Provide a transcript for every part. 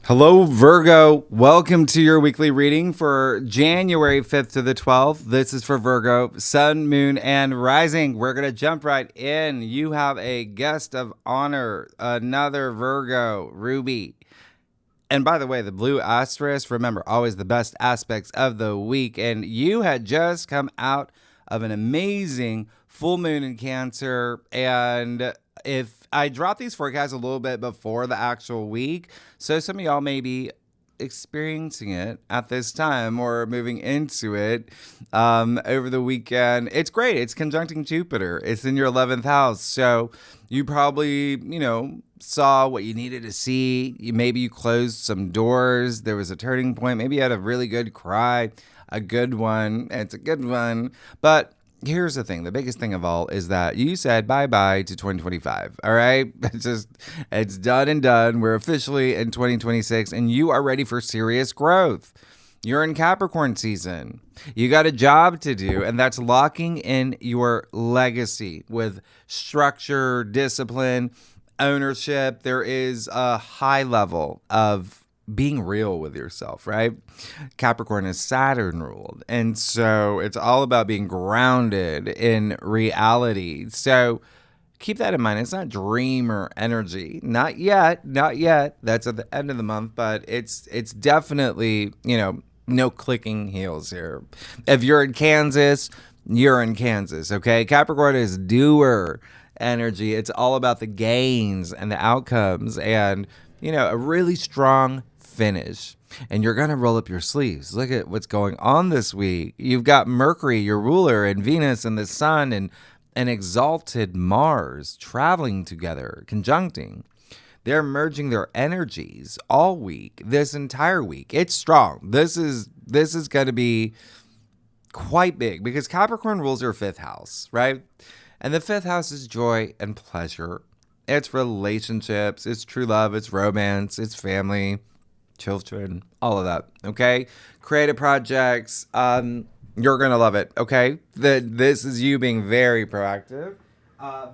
Hello, Virgo. Welcome to your weekly reading for January 5th to the 12th. This is for Virgo, Sun, Moon, and Rising. We're going to jump right in. You have a guest of honor, another Virgo, Ruby. And by the way, the blue asterisk, remember, always the best aspects of the week. And you had just come out of an amazing full moon in Cancer. And if I drop these forecasts a little bit before the actual week, so some of y'all may be experiencing it at this time or moving into it over the weekend. It's great. It's conjuncting Jupiter. It's in your 11th house. So you probably, saw what you needed to see. Maybe you closed some doors. There was a turning point. Maybe you had a really good cry, a good one. It's a good one. But here's the thing. The biggest thing of all is that you said bye-bye to 2025. All right? It's done and done. We're officially in 2026 and you are ready for serious growth. You're in Capricorn season. You got a job to do, and that's locking in your legacy with structure, discipline, ownership. There is a high level of being real with yourself, right? Capricorn is Saturn ruled. And so it's all about being grounded in reality. So keep that in mind. It's not dreamer energy. Not yet. Not yet. That's at the end of the month, but it's definitely, no clicking heels here. If you're in Kansas, you're in Kansas, okay? Capricorn is doer energy. It's all about the gains and the outcomes and, a really strong finish. And you're going to roll up your sleeves. Look at what's going on this week. You've got Mercury, your ruler, and Venus and the Sun and an exalted Mars traveling together, conjuncting. They're merging their energies all week, this entire week. It's strong. This is going to be quite big because Capricorn rules your 5th house, right? And the 5th house is joy and pleasure. It's relationships, it's true love, it's romance, it's family, children, all of that, okay? Creative projects, you're going to love it, okay? This is you being very proactive,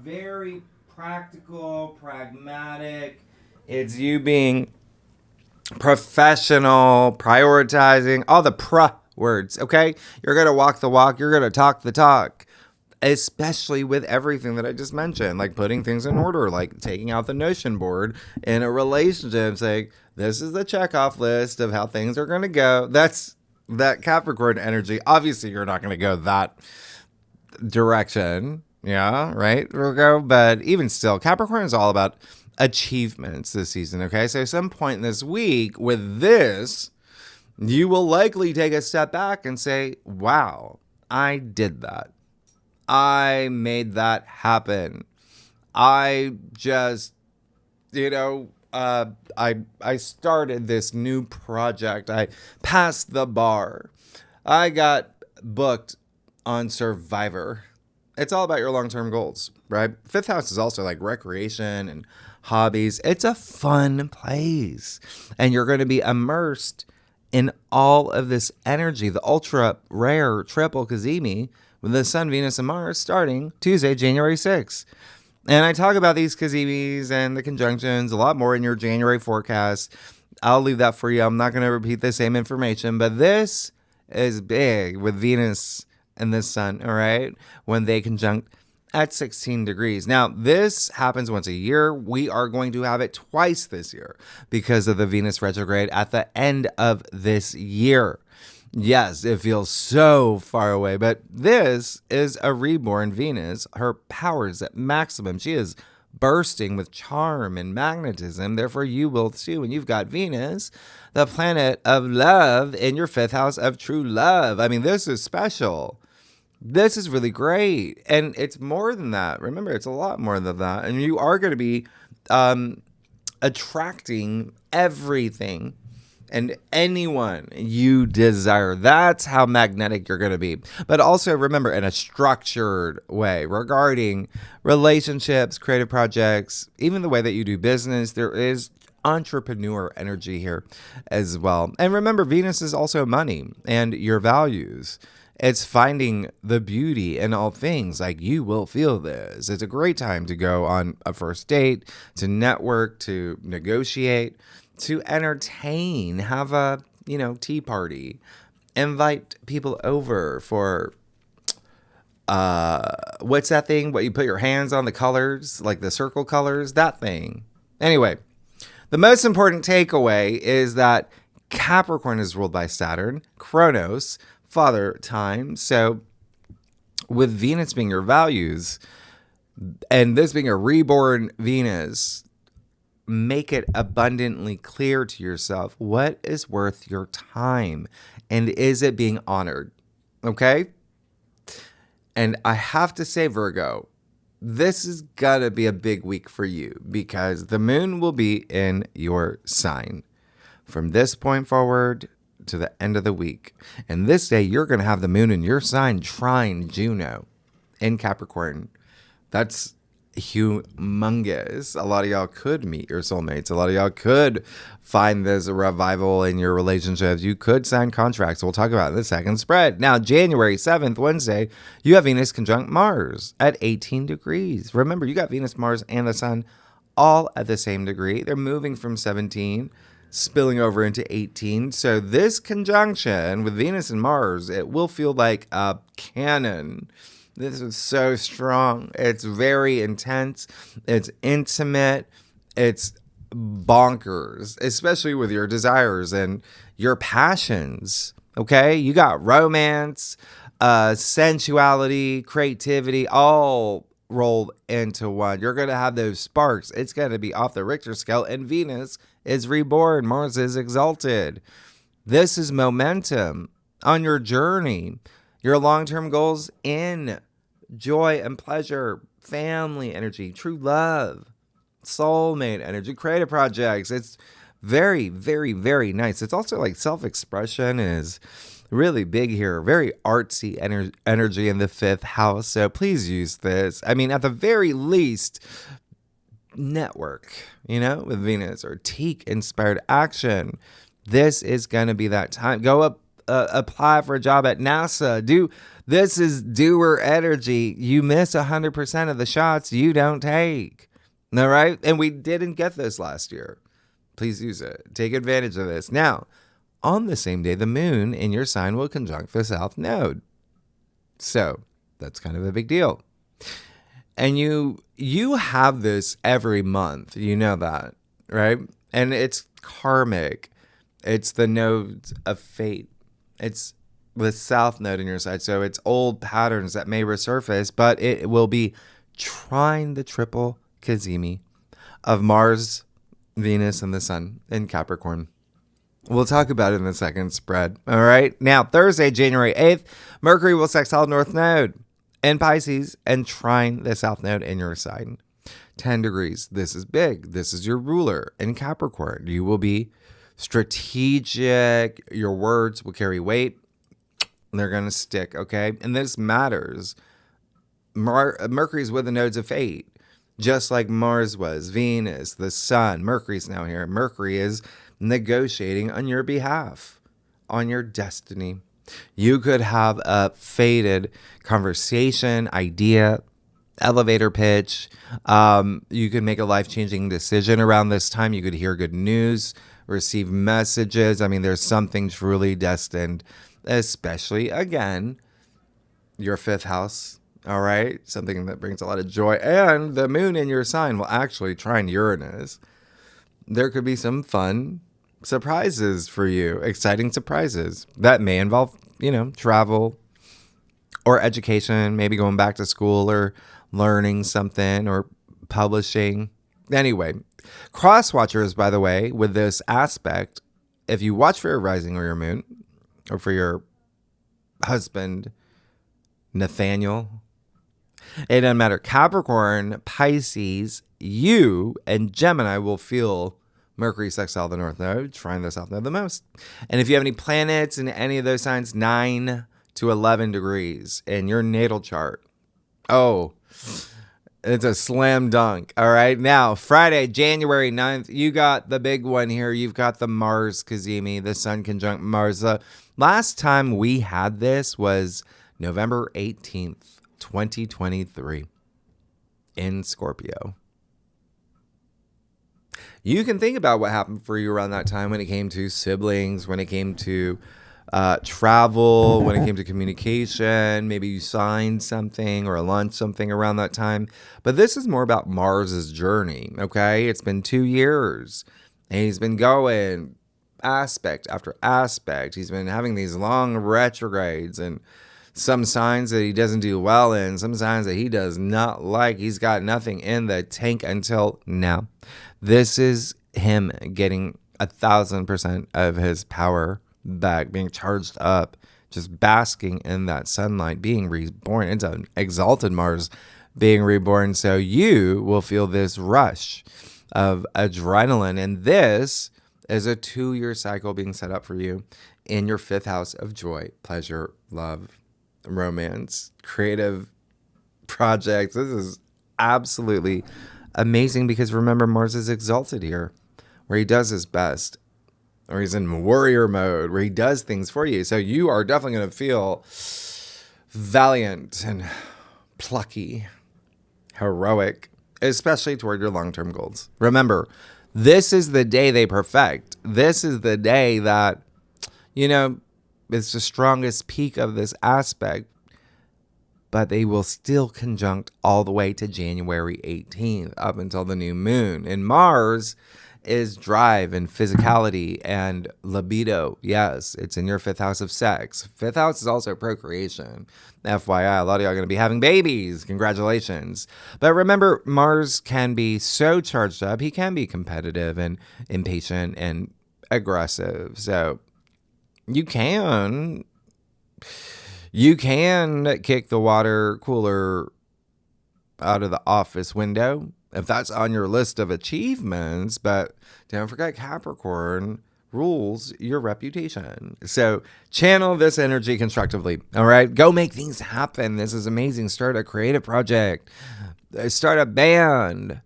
very practical, pragmatic. It's you being professional, prioritizing, all the words, okay? You're going to walk the walk. You're going to talk the talk, especially with everything that I just mentioned, like putting things in order, like taking out the notion board in a relationship, saying, this is the checkoff list of how things are going to go. That's that Capricorn energy. Obviously, you're not going to go that direction. Yeah, right, Virgo? But even still, Capricorn is all about achievements this season, okay? So at some point this week with this, you will likely take a step back and say, wow, I did that. I made that happen. I just, I started this new project. I passed the bar. I got booked on Survivor. It's all about your long-term goals, right? 5th house is also like recreation and hobbies. It's a fun place. And you're going to be immersed in all of this energy, the ultra rare triple Cazimi with the Sun, Venus, and Mars starting Tuesday, January 6th. And I talk about these Cazimis and the conjunctions a lot more in your January forecast. I'll leave that for you. I'm not going to repeat the same information, but this is big with Venus and the Sun, all right, when they conjunct at 16 degrees. Now, this happens once a year. We are going to have it twice this year because of the Venus retrograde at the end of this year. Yes, it feels so far away, but this is a reborn Venus. Her power is at maximum. She is bursting with charm and magnetism. Therefore, you will too. And you've got Venus, the planet of love, in your 5th house of true love. I mean, this is special. This is really great. And it's more than that. Remember, it's a lot more than that. And you are going to be attracting everything and anyone you desire. That's how magnetic you're going to be. But also remember, in a structured way regarding relationships, creative projects, even the way that you do business, there is entrepreneur energy here as well. And remember, Venus is also money and your values. It's finding the beauty in all things. Like, you will feel this. It's a great time to go on a first date, to network, to negotiate. to entertain, have a, tea party, invite people over for, what's that thing? What you put your hands on, the colors, like the circle colors, that thing. Anyway, the most important takeaway is that Capricorn is ruled by Saturn, Chronos, father time. So with Venus being your values and this being a reborn Venus, make it abundantly clear to yourself what is worth your time and is it being honored? Okay? And I have to say, Virgo, this is gonna be a big week for you because the moon will be in your sign from this point forward to the end of the week. And this day, you're gonna have the moon in your sign trine Juno in Capricorn. That's humongous. A lot of y'all could meet your soulmates. A lot of y'all could find this revival in your relationships. You could sign contracts. We'll talk about it in the second spread. Now, January 7th, Wednesday, you have Venus conjunct Mars at 18 degrees. Remember, you got Venus, Mars, and the Sun all at the same degree. They're moving from 17, spilling over into 18. So this conjunction with Venus and Mars, it will feel like a cannon. This is so strong. It's very intense. It's intimate. It's bonkers, especially with your desires and your passions. Okay? You got romance, sensuality, creativity, all rolled into one. You're going to have those sparks. It's going to be off the Richter scale, and Venus is reborn. Mars is exalted. This is momentum on your journey. Your long-term goals in joy and pleasure, family energy, true love, soulmate energy, creative projects. It's very, very, very nice. It's also like self-expression is really big here. Very artsy energy in the 5th house. So please use this. I mean, at the very least, network, with Venus or teak-inspired action. This is going to be that time. Go up. Apply for a job at NASA. This is doer energy. You miss 100% of the shots you don't take. All right? And we didn't get this last year. Please use it. Take advantage of this. Now, on the same day, the moon in your sign will conjunct the South Node. So that's kind of a big deal. And you have this every month. You know that, right? And it's karmic. It's the nodes of fate. It's the South Node in your side. So it's old patterns that may resurface, but it will be trine the triple Cazimi of Mars, Venus, and the Sun in Capricorn. We'll talk about it in the second spread. All right. Now, Thursday, January 8th, Mercury will sextile North Node in Pisces and trine the South Node in your sign. 10 degrees. This is big. This is your ruler in Capricorn. You will be strategic. Your words will carry weight. They're going to stick, okay? And this matters. Mercury's with the nodes of fate, just like Mars was, Venus, the Sun. Mercury's now here. Mercury is negotiating on your behalf, on your destiny. You could have a fated conversation, idea, elevator pitch. You could make a life-changing decision around this time. You could hear good news, receive messages. I mean, there's something truly destined, especially, again, your 5th house, all right? Something that brings a lot of joy. And the moon in your sign will actually trine Uranus. There could be some fun surprises for you, exciting surprises that may involve, travel or education, maybe going back to school or learning something or publishing. Anyway, cross watchers, by the way, with this aspect, if you watch for your rising or your moon, or for your husband, Nathaniel, it doesn't matter. Capricorn, Pisces, you, and Gemini will feel Mercury sextile the North Node, trine the South Node the most. And if you have any planets in any of those signs, 9 to 11 degrees in your natal chart, it's a slam dunk. All right. Now, Friday, January 9th, you got the big one here. You've got the Mars Cazimi, the Sun conjunct Mars. Last time we had this was November 18th, 2023 in Scorpio. You can think about what happened for you around that time when it came to siblings, when it came to travel, when it came to communication. Maybe you signed something or launched something around that time. But this is more about Mars's journey, okay? It's been 2 years, and he's been going aspect after aspect. He's been having these long retrogrades and some signs that he doesn't do well in, some signs that he does not like. He's got nothing in the tank until now. This is him getting 1,000% of his power back, being charged up, just basking in that sunlight, being reborn. It's an exalted Mars being reborn. So you will feel this rush of adrenaline. And this is a 2-year cycle being set up for you in your 5th house of joy, pleasure, love, romance, creative projects. This is absolutely amazing because remember, Mars is exalted here, where he does his best, or he's in warrior mode, where he does things for you. So you are definitely going to feel valiant and plucky, heroic, especially toward your long-term goals. Remember, this is the day they perfect. This is the day that, it's the strongest peak of this aspect, but they will still conjunct all the way to January 18th, up until the new moon. And Mars is drive and physicality and libido. Yes, it's in your 5th house of sex. 5th house is also procreation. FYI, a lot of y'all are going to be having babies. Congratulations. But remember, Mars can be so charged up. He can be competitive and impatient and aggressive. So you can kick the water cooler out of the office window if that's on your list of achievements. But don't forget, Capricorn rules your reputation. So channel this energy constructively. All right, go make things happen. This is amazing. Start a creative project, start a band,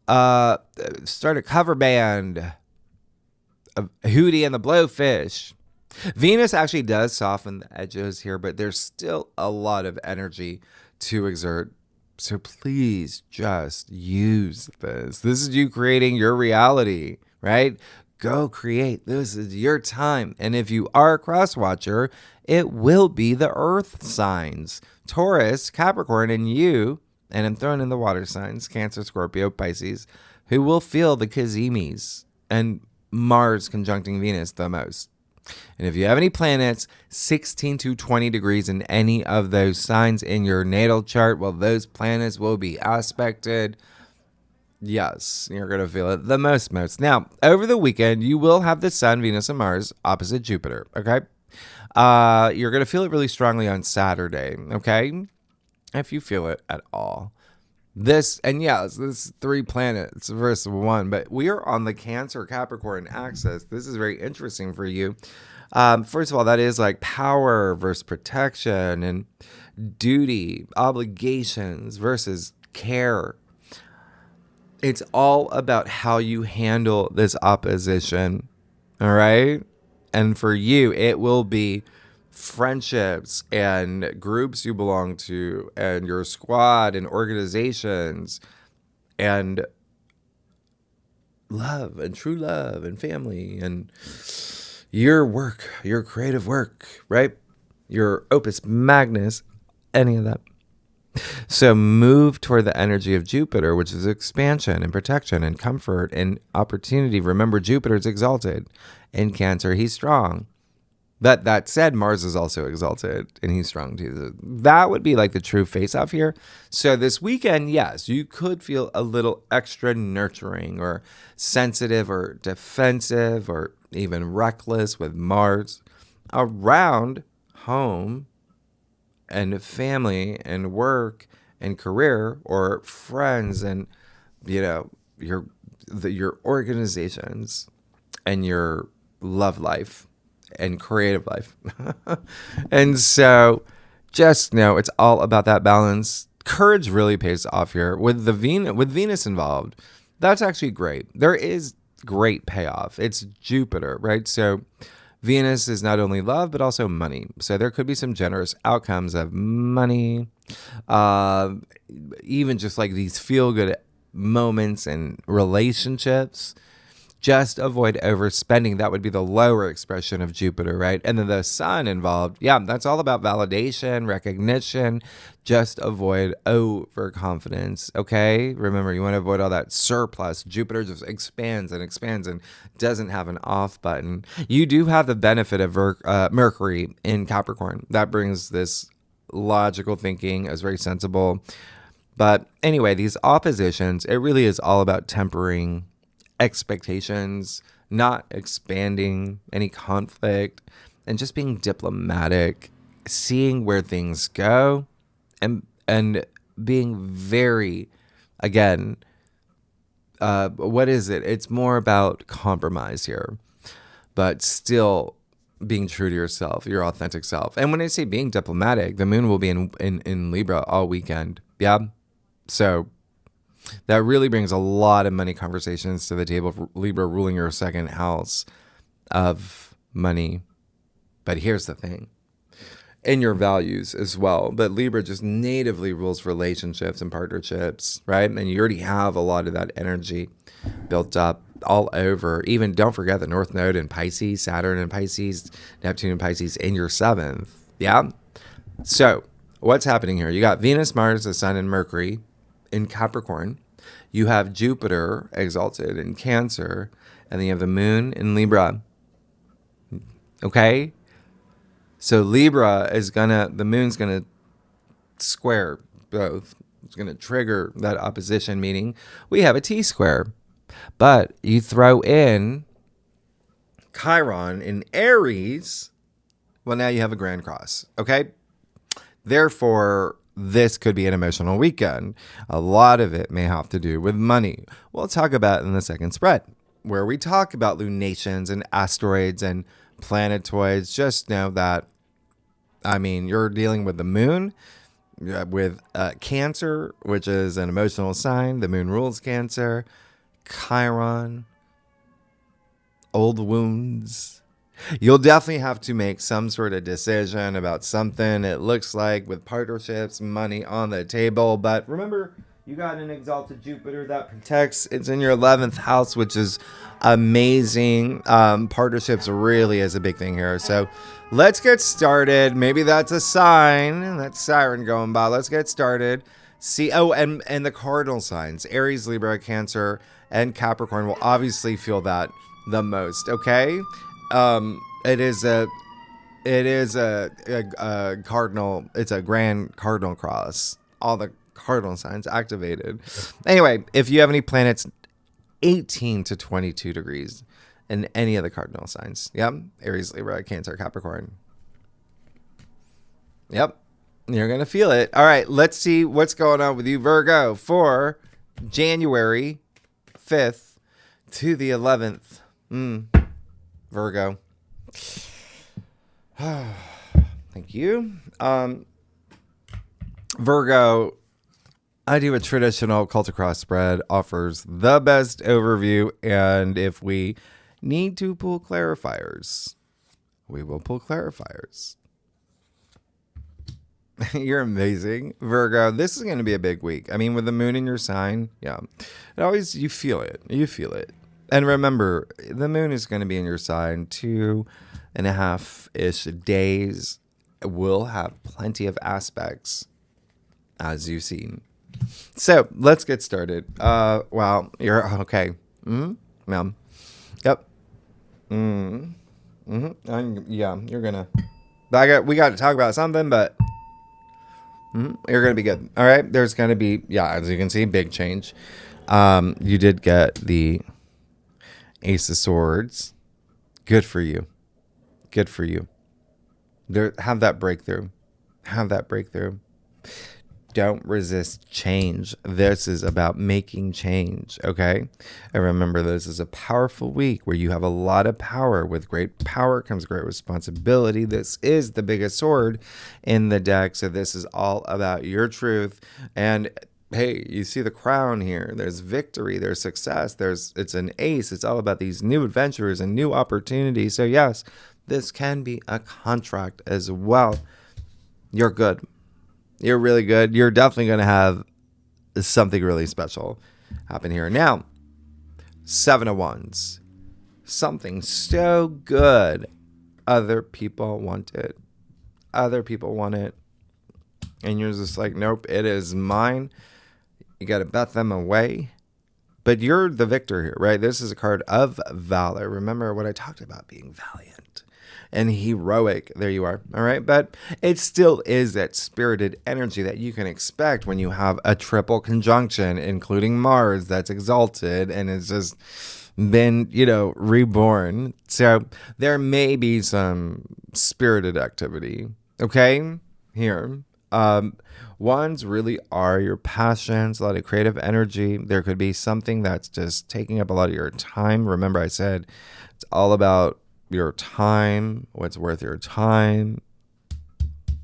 start a cover band of Hootie and the Blowfish. Venus actually does soften the edges here, but there's still a lot of energy to exert. So please just use this. This is you creating your reality, right? Go create. This is your time. And if you are a cross-watcher, it will be the earth signs, Taurus, Capricorn, and you, and I'm throwing in the water signs, Cancer, Scorpio, Pisces, who will feel the Kazimis and Mars conjuncting Venus the most. And if you have any planets 16 to 20 degrees in any of those signs in your natal chart, well, those planets will be aspected. Yes, you're going to feel it the most. Now, over the weekend, you will have the Sun, Venus, and Mars opposite Jupiter, okay? You're going to feel it really strongly on Saturday, okay? If you feel it at all. This 3 planets versus 1, but we are on the Cancer Capricorn axis. This is very interesting for you. First of all, that is like power versus protection and duty, obligations versus care. It's all about how you handle this opposition, all right? And for you, it will be friendships and groups you belong to and your squad and organizations and love and true love and family and your work, your creative work, right? Your opus magnus, any of that. So move toward the energy of Jupiter, which is expansion and protection and comfort and opportunity. Remember, Jupiter's exalted. In Cancer, he's strong. But that said, Mars is also exalted and he's strong too. That would be like the true face-off here. So this weekend, yes, you could feel a little extra nurturing or sensitive or defensive or even reckless with Mars around home and family and work and career or friends and, your organizations and your love life and creative life. And so just know it's all about that balance. Courage really pays off here with Venus involved. That's actually great. There is great payoff. It's Jupiter, right? So Venus is not only love, but also money. So there could be some generous outcomes of money, even just like these feel-good moments and relationships. Just avoid overspending. That would be the lower expression of Jupiter, right? And then the sun involved. Yeah, that's all about validation, recognition. Just avoid overconfidence, okay? Remember, you want to avoid all that surplus. Jupiter just expands and doesn't have an off button. You do have the benefit of Mercury in Capricorn. That brings this logical thinking as very sensible. But anyway, these oppositions, it really is all about tempering expectations, not expanding any conflict, and just being diplomatic, seeing where things go, and being very, again, what is it? It's more about compromise here, but still being true to yourself, your authentic self. And when I say being diplomatic, the moon will be in Libra all weekend. Yeah. So that really brings a lot of money conversations to the table. Libra ruling your second house of money. But here's the thing. And your values as well. But Libra just natively rules relationships and partnerships, right? And you already have a lot of that energy built up all over. Even don't forget the North Node in Pisces, Saturn in Pisces, Neptune in Pisces in your 7th. Yeah? So what's happening here? You got Venus, Mars, the Sun, and Mercury in Capricorn. You have Jupiter exalted in Cancer, and then you have the moon in Libra. Okay? So Libra the moon's gonna square both. It's gonna trigger that opposition, meaning we have a T-square. But you throw in Chiron in Aries, well, now you have a grand cross. Okay? Therefore, this could be an emotional weekend. A lot of it may have to do with money. We'll talk about it in the second spread, where we talk about lunations and asteroids and planetoids. Just know that, I mean, you're dealing with the moon, with Cancer, which is an emotional sign. The moon rules Cancer. Chiron, old wounds. You'll definitely have to make some sort of decision about something, it looks like, with partnerships, money on the table. But remember, you got an exalted Jupiter that protects. It's in your 11th house, which is amazing. Partnerships really is a big thing here. So let's get started. Maybe that's a sign. That's siren going by. Let's get started. See, and the cardinal signs, Aries, Libra, Cancer, and Capricorn will obviously feel that the most, okay? It is a cardinal, it's a grand cardinal cross. All the cardinal signs activated. Anyway, if you have any planets 18 to 22 degrees in any of the cardinal signs, yep, Aries, Libra, Cancer, Capricorn. Yep, you're going to feel it. All right, let's see what's going on with you, Virgo, for January 5th to the 11th. Virgo. Thank you. Virgo, I do a traditional cult across spread, offers the best overview, and if we need to pull clarifiers, we will pull clarifiers. You're amazing, Virgo. This is going to be a big week. I mean, with the moon in your sign, yeah. You feel it. You feel it. And remember, the moon is going to be in your sign 2.5-ish days. Will have plenty of aspects, as you've seen. So let's get started. Wow, you're okay. Ma'am. Yep. Yeah, you're gonna. We got to talk about something, but you're gonna be good. All right. There's gonna be, yeah, as you can see, big change. You did get the Ace of Swords. Good for you. Good for you. Have that breakthrough. Have that breakthrough. Don't resist change. This is about making change, okay? And remember, this is a powerful week where you have a lot of power. With great power comes great responsibility. This is the biggest sword in the deck, so this is all about your truth. And hey, you see the crown here. There's victory, there's success, it's an ace. It's all about these new adventures and new opportunities. So yes, this can be a contract as well. You're good. You're really good. You're definitely going to have something really special happen here. Now, 7 of Wands. something so good, other people want it. Other people want it. And you're just like, nope, it is mine. You got to bet them away. But you're the victor here, right? This is a card of valor. Remember what I talked about, being valiant and heroic. There you are. All right. But it still is that spirited energy that you can expect when you have a triple conjunction, including Mars that's exalted and it's just been, reborn. So there may be some spirited activity. Okay. Here. Ones really are your passions, a lot of creative energy. There could be something that's just taking up a lot of your time. Remember, I said it's all about your time, what's worth your time.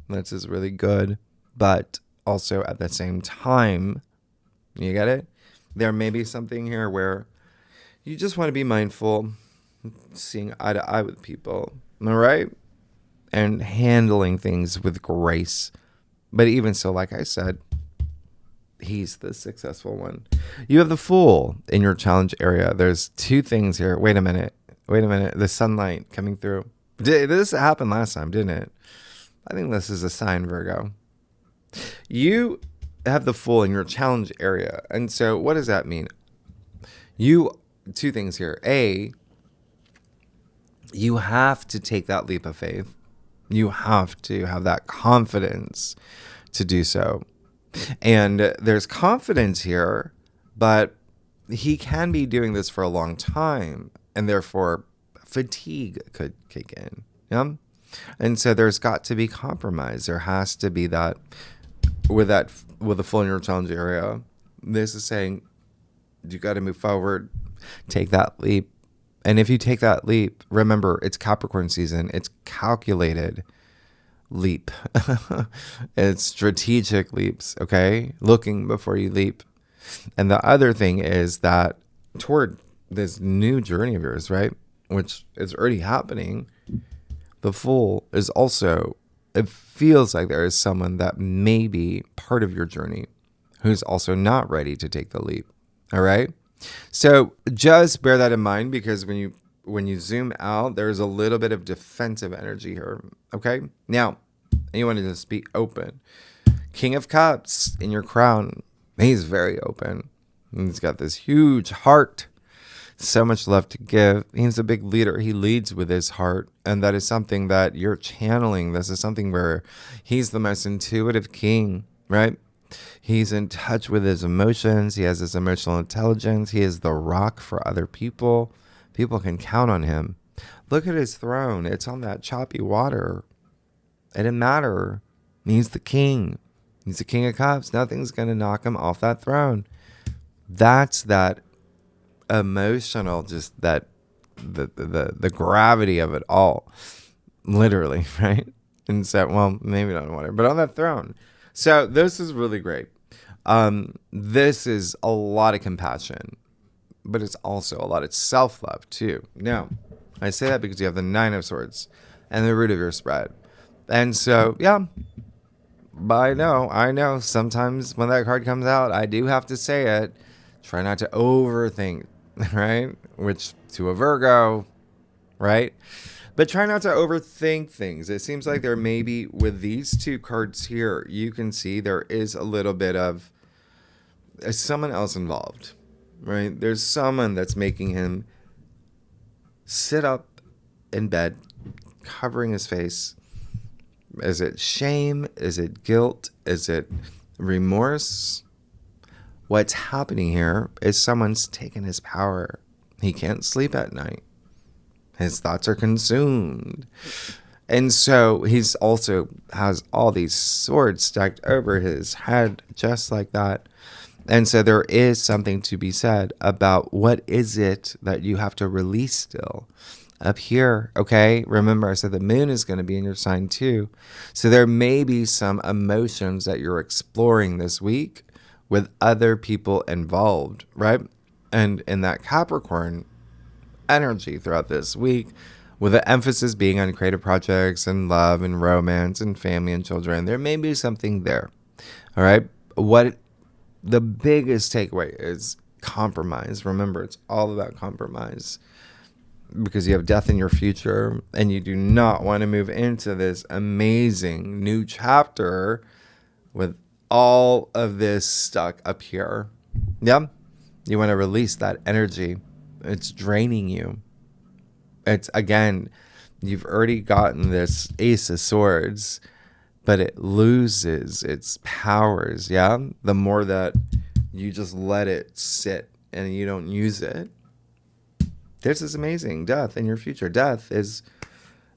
This is really good. But also at the same time, you get it? There may be something here where you just want to be mindful, seeing eye to eye with people, all right? And handling things with grace. But even so, like I said, he's the successful one. You have the Fool in your challenge area. There's two things here. Wait a minute. The sunlight coming through. This happened last time, didn't it? I think this is a sign, Virgo. You have the Fool in your challenge area. And so what does that mean? Two things here. A, you have to take that leap of faith. You have to have that confidence to do so. And there's confidence here, but he can be doing this for a long time, and therefore fatigue could kick in. Yeah? And so there's got to be compromise. There has to be that with the Full in your challenge area. This is saying you got to move forward, take that leap. And if you take that leap, remember, it's Capricorn season. It's calculated leap. It's strategic leaps, okay? Looking before you leap. And the other thing is that toward this new journey of yours, right, which is already happening, the Fool is also, it feels like there is someone that may be part of your journey who's also not ready to take the leap, all right? So just bear that in mind, because when you zoom out, there's a little bit of defensive energy here. Okay. Now, you want to just be open. King of Cups in your crown. He's very open. He's got this huge heart. So much love to give. He's a big leader. He leads with his heart. And that is something that you're channeling. This is something where he's the most intuitive king, right? He's in touch with his emotions. He has this emotional intelligence. He is the rock for other people. People can count on him. Look at his throne. It's on that choppy water. It didn't matter. He's the king. He's the King of Cups. Nothing's going to knock him off that throne. That's that emotional, just that the gravity of it all. Literally, right? And so, well, maybe not on water, but on that throne. So this is really great. This is a lot of compassion, but it's also a lot of self-love too. Now, I say that because you have the Nine of Swords and the root of your spread. And so, yeah, I know sometimes when that card comes out, I do have to say it. Try not to overthink, right? Which to a Virgo, right? But try not to overthink things. It seems like there may be, with these two cards here, you can see there is a little bit of someone else involved, right? There's someone that's making him sit up in bed, covering his face. Is it shame? Is it guilt? Is it remorse? What's happening here is someone's taken his power. He can't sleep at night. His thoughts are consumed. And so he's also has all these swords stacked over his head just like that. And so there is something to be said about what is it that you have to release still up here, okay? Remember, I said the moon is going to be in your sign too. So there may be some emotions that you're exploring this week with other people involved, right? And in that Capricorn energy throughout this week, with the emphasis being on creative projects and love and romance and family and children, there may be something there, all right? What the biggest takeaway is compromise. Remember, it's all about compromise. because you have death in your future and you do not want to move into this amazing new chapter with all of this stuck up here. Yeah. You want to release that energy. It's draining you. It's, again, you've already gotten this Ace of Swords, but it loses its powers. Yeah. The more that you just let it sit and you don't use it. This is amazing. Death in your future. Death is,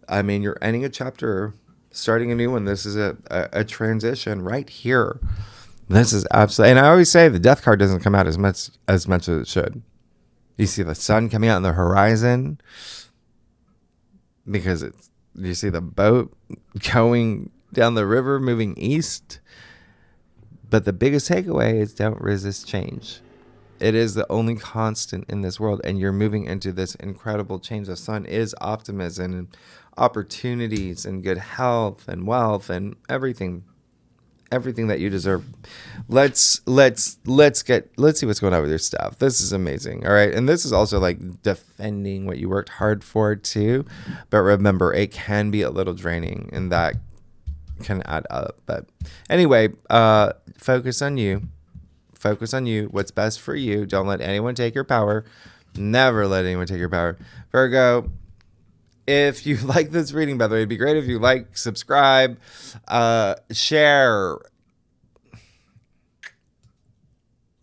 I mean, you're ending a chapter, starting a new one. This is a transition right here. This is absolutely, and I always say the death card doesn't come out as much as it should. You see the sun coming out on the horizon because you see the boat going down the river, moving east. But the biggest takeaway is don't resist change. It is the only constant in this world, and you're moving into this incredible change. The sun is optimism and opportunities and good health and wealth and everything that you deserve. Let's see what's going on with your stuff. This is amazing. All right. And this is also like defending what you worked hard for too. But remember, it can be a little draining, and that can add up. But anyway, focus on you. Focus on you. What's best for you. Don't let anyone take your power. Never let anyone take your power. Virgo, if you like this reading, by the way, it'd be great if you like, subscribe, share.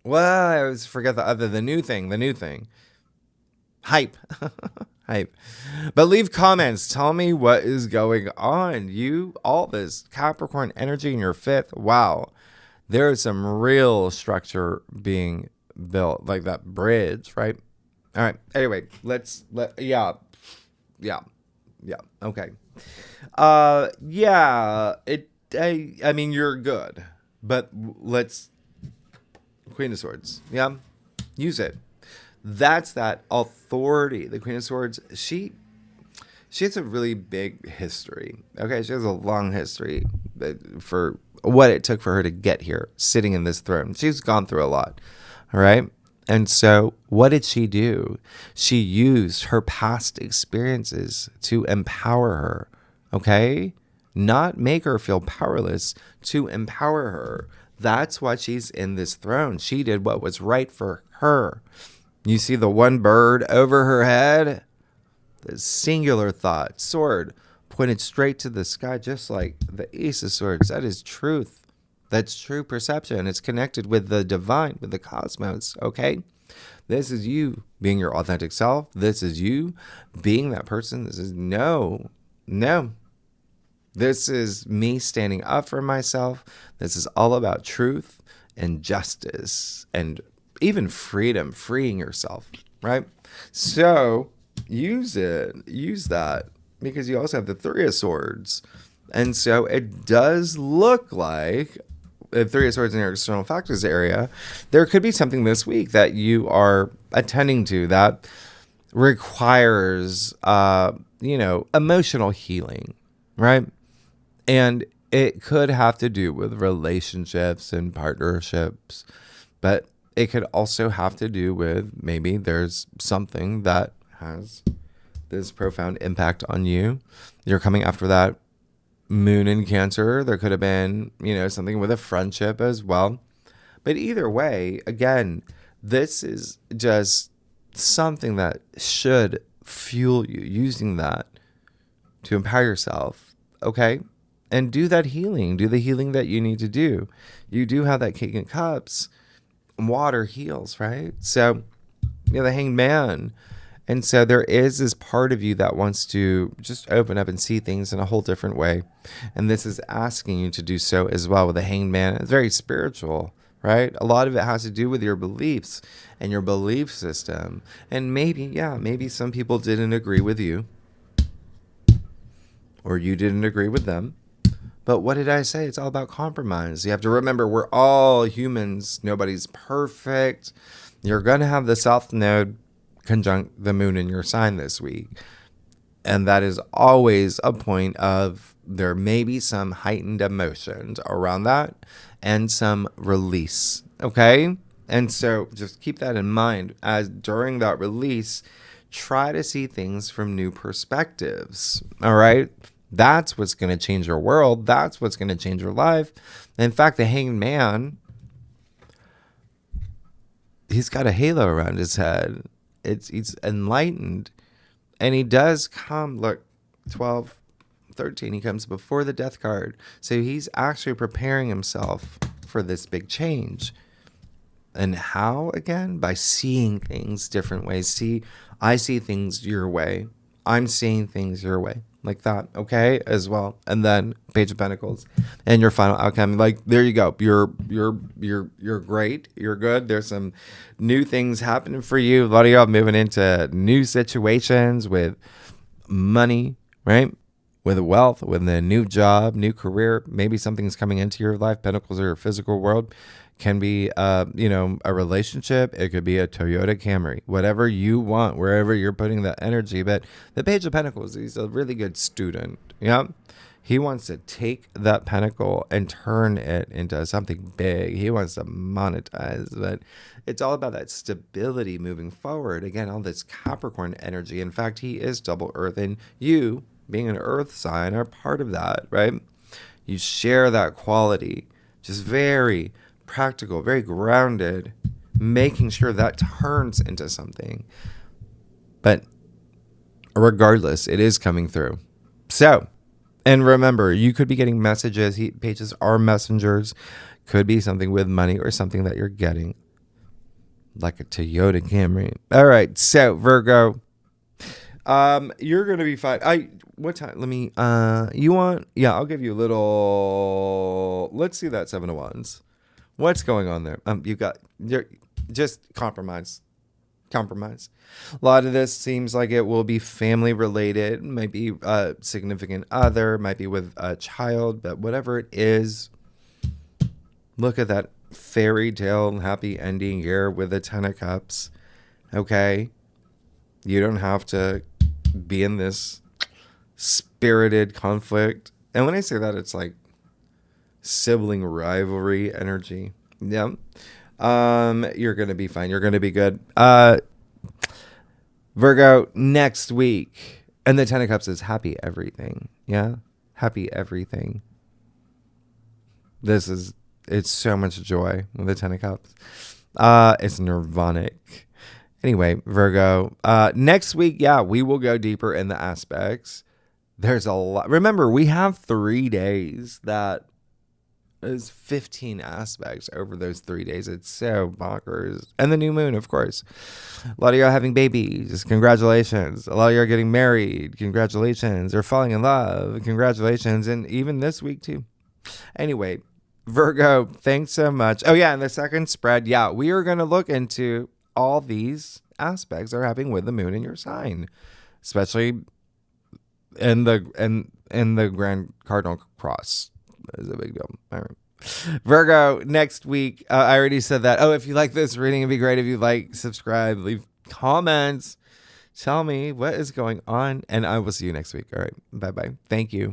Well, I always forget the new thing. Hype. Hype. But leave comments. Tell me what is going on. All this Capricorn energy in your fifth. Wow. There is some real structure being built, like that bridge, right? All right. Anyway, yeah. Okay. I mean, you're good, but Queen of Swords. Yeah. Use it. That's that authority. The Queen of Swords, she has a really big history. Okay. She has a long history for what it took for her to get here, sitting in this throne. She's gone through a lot. All right. And so what did she do? She used her past experiences to empower her. Okay. Not make her feel powerless, to empower her. That's why she's in this throne. She did what was right for her. You see the one bird over her head? The singular thought, sword pointed straight to the sky, just like the Ace of Swords. That is truth. That's true perception. It's connected with the divine, with the cosmos, okay? This is you being your authentic self. This is you being that person. This is no. This is me standing up for myself. This is all about truth and justice and even freedom, freeing yourself, right? So use that, because you also have the Three of Swords. And so it does look like the Three of Swords in your external factors area, there could be something this week that you are attending to that requires, emotional healing, right? And it could have to do with relationships and partnerships, but it could also have to do with maybe there's something that has this profound impact on you. You're coming after that moon in Cancer. There could have been, something with a friendship as well. But either way, again, this is just something that should fuel you, using that to empower yourself, okay? And do that healing. Do the healing that you need to do. You do have that King of Cups. Water heals, right? So, the Hanged Man. And so there is this part of you that wants to just open up and see things in a whole different way. And this is asking you to do so as well with the Hanged Man. It's very spiritual, right? A lot of it has to do with your beliefs and your belief system. And maybe some people didn't agree with you, or you didn't agree with them. But what did I say? It's all about compromise. You have to remember, we're all humans. Nobody's perfect. You're going to have the South Node conjunct the moon in your sign this week. And that is always a point of there may be some heightened emotions around that and some release. Okay? And so just keep that in mind as during that release, try to see things from new perspectives. All right. That's what's going to change your world. That's what's going to change your life. In fact, the Hanged Man, he's got a halo around his head. He's enlightened. And he does come, look, 12, 13, he comes before the death card. So he's actually preparing himself for this big change. And how, again? By seeing things different ways. I see things your way. I'm seeing things your way. Like that, okay, as well. And then Page of Pentacles and your final outcome. Like, there you go. You're great. You're good. There's some new things happening for you. A lot of y'all moving into new situations with money, right? With wealth, with a new job, new career. Maybe something's coming into your life. Pentacles are your physical world. Can be, a relationship. It could be a Toyota Camry, whatever you want, wherever you're putting that energy. But the Page of Pentacles, he's a really good student. Yeah. He wants to take that pentacle and turn it into something big. He wants to monetize, but it's all about that stability moving forward. Again, all this Capricorn energy. In fact, he is double earth, and you, being an earth sign, are part of that, right? You share that quality. Just very practical, very grounded, making sure that turns into something. But regardless, it is coming through. So, and remember, you could be getting messages. Pages are messengers. Could be something with money or something that you're getting, like a Toyota Camry. All right, so Virgo, you're gonna be fine. What time? Let me. I'll give you a little. Let's see that Seven of Wands. What's going on there? You're just compromise. A lot of this seems like it will be family related, might be a significant other, might be with a child, but whatever it is, look at that fairy tale happy ending here with the 10 of Cups. Okay. You don't have to be in this spirited conflict. And when I say that, it's like sibling rivalry energy. Yeah. You're going to be fine. You're going to be good. Virgo, next week. And the 10 of Cups is happy everything. Yeah. Happy everything. It's so much joy with the 10 of Cups. It's nirvanic. Anyway, Virgo, next week, we will go deeper in the aspects. There's a lot. Remember, we have 3 days that is 15 aspects over those 3 days. It's so bonkers. And the new moon, of course. A lot of y'all having babies. Congratulations. A lot of y'all getting married. Congratulations. Or falling in love. Congratulations. And even this week, too. Anyway, Virgo, thanks so much. Oh, yeah, and the second spread, we are going to look into all these aspects that are happening with the moon in your sign, especially in the Grand Cardinal Cross. Is a big deal. All right. Virgo, next week, I already said that. Oh, if you like this reading, it'd be great if you like, subscribe, leave comments, tell me what is going on, and I will see you next week. All right. Bye-bye. Thank you.